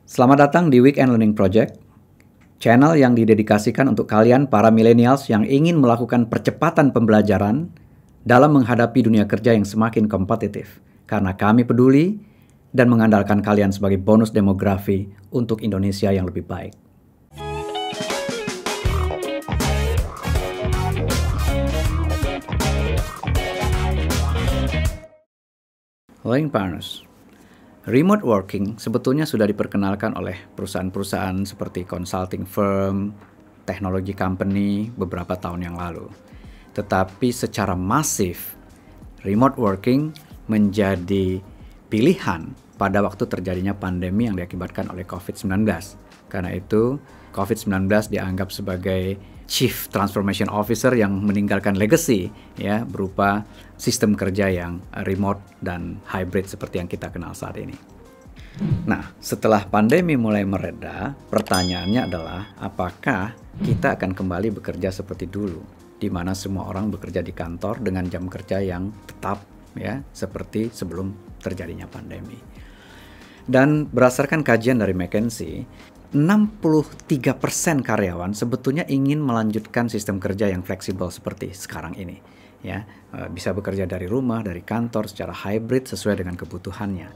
Selamat datang di Weekend Learning Project, channel yang didedikasikan untuk kalian para millennials yang ingin melakukan percepatan pembelajaran dalam menghadapi dunia kerja yang semakin kompetitif. Karena kami peduli dan mengandalkan kalian sebagai bonus demografi untuk Indonesia yang lebih baik. Learning Partners. Remote working sebetulnya sudah diperkenalkan oleh perusahaan-perusahaan seperti consulting firm, teknologi company beberapa tahun yang lalu. Tetapi secara masif, remote working menjadi pilihan pada waktu terjadinya pandemi yang diakibatkan oleh COVID-19. Karena itu, COVID-19 dianggap sebagai Chief Transformation Officer yang meninggalkan legacy ya berupa sistem kerja yang remote dan hybrid seperti yang kita kenal saat ini. Nah, setelah pandemi mulai mereda, pertanyaannya adalah apakah kita akan kembali bekerja seperti dulu, di mana semua orang bekerja di kantor dengan jam kerja yang tetap ya seperti sebelum terjadinya pandemi. Dan berdasarkan kajian dari McKinsey, 63% karyawan sebetulnya ingin melanjutkan sistem kerja yang fleksibel seperti sekarang ini. Ya, bisa bekerja dari rumah, dari kantor secara hybrid sesuai dengan kebutuhannya.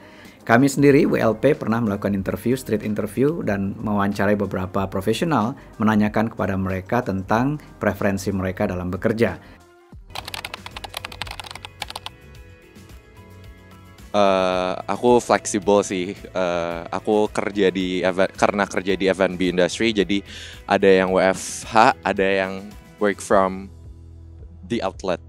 Kami sendiri WLP pernah melakukan street interview dan mewawancarai beberapa profesional menanyakan kepada mereka tentang preferensi mereka dalam bekerja. Aku fleksibel sih. Aku kerja di karena kerja di F&B industry, jadi ada yang WFH, ada yang work from the outlet.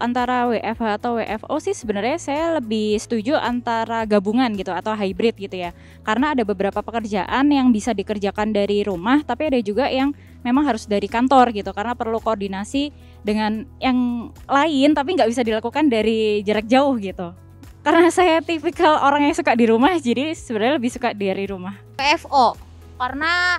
Antara WFH atau WFO sih sebenarnya saya lebih setuju antara gabungan gitu atau hybrid gitu ya. Karena ada beberapa pekerjaan yang bisa dikerjakan dari rumah, tapi ada juga yang memang harus dari kantor gitu. Karena perlu koordinasi dengan yang lain, tapi nggak bisa dilakukan dari jarak jauh gitu. Karena saya tipikal orang yang suka di rumah, jadi sebenarnya lebih suka dari rumah. WFO, karena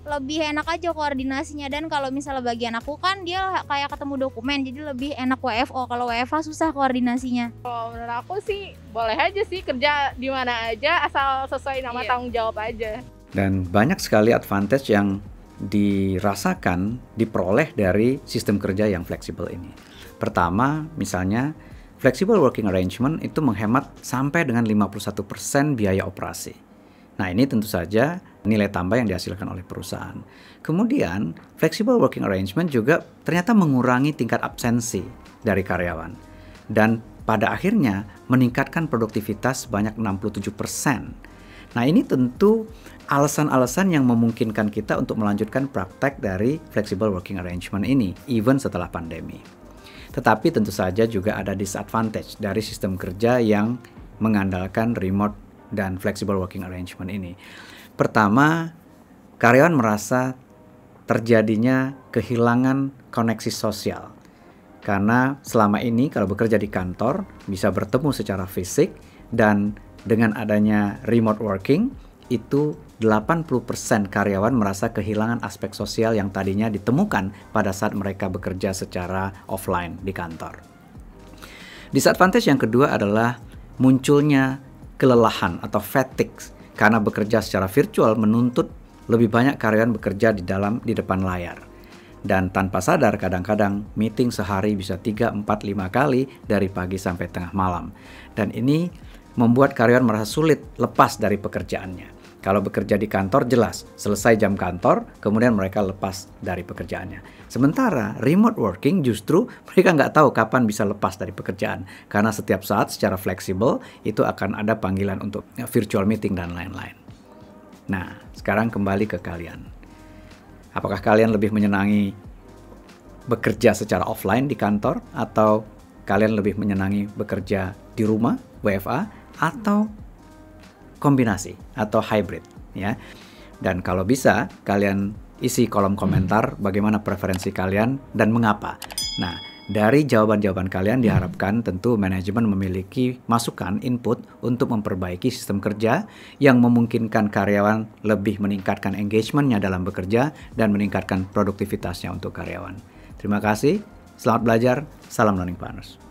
lebih enak aja koordinasinya. Dan kalau misalnya bagian aku kan dia kayak ketemu dokumen, jadi lebih enak WFO. Kalau WFH susah koordinasinya. Kalau menurut aku sih boleh aja sih kerja di mana aja asal sesuai nama tanggung jawab aja. Dan banyak sekali advantage yang dirasakan, diperoleh dari sistem kerja yang fleksibel ini. Pertama, misalnya flexible working arrangement itu menghemat sampai dengan 51% biaya operasi. Nah, ini tentu saja nilai tambah yang dihasilkan oleh perusahaan. Kemudian, flexible working arrangement juga ternyata mengurangi tingkat absensi dari karyawan. Dan pada akhirnya meningkatkan produktivitas sebanyak 67%. Nah, ini tentu alasan-alasan yang memungkinkan kita untuk melanjutkan praktek dari flexible working arrangement ini, even setelah pandemi. Tetapi tentu saja juga ada disadvantage dari sistem kerja yang mengandalkan remote dan flexible working arrangement ini. Pertama, karyawan merasa terjadinya kehilangan koneksi sosial. Karena selama ini kalau bekerja di kantor bisa bertemu secara fisik, dan dengan adanya remote working itu 80% karyawan merasa kehilangan aspek sosial yang tadinya ditemukan pada saat mereka bekerja secara offline di kantor. Disadvantage yang kedua adalah munculnya kelelahan atau fatigue karena bekerja secara virtual menuntut lebih banyak karyawan bekerja di depan layar. Dan tanpa sadar kadang-kadang meeting sehari bisa 3, 4, 5 kali dari pagi sampai tengah malam. Dan ini membuat karyawan merasa sulit lepas dari pekerjaannya. Kalau bekerja di kantor jelas, selesai jam kantor, kemudian mereka lepas dari pekerjaannya. Sementara remote working justru mereka nggak tahu kapan bisa lepas dari pekerjaan. Karena setiap saat secara fleksibel itu akan ada panggilan untuk virtual meeting dan lain-lain. Nah, sekarang kembali ke kalian. Apakah kalian lebih menyenangi bekerja secara offline di kantor, atau kalian lebih menyenangi bekerja di rumah, WFA, atau kombinasi atau hybrid ya. Dan kalau bisa kalian isi kolom komentar bagaimana preferensi kalian dan mengapa. Nah, dari jawaban-jawaban kalian diharapkan tentu manajemen memiliki masukan input untuk memperbaiki sistem kerja yang memungkinkan karyawan lebih meningkatkan engagement-nya dalam bekerja dan meningkatkan produktivitasnya untuk karyawan. Terima kasih, selamat belajar, salam Learning Partners.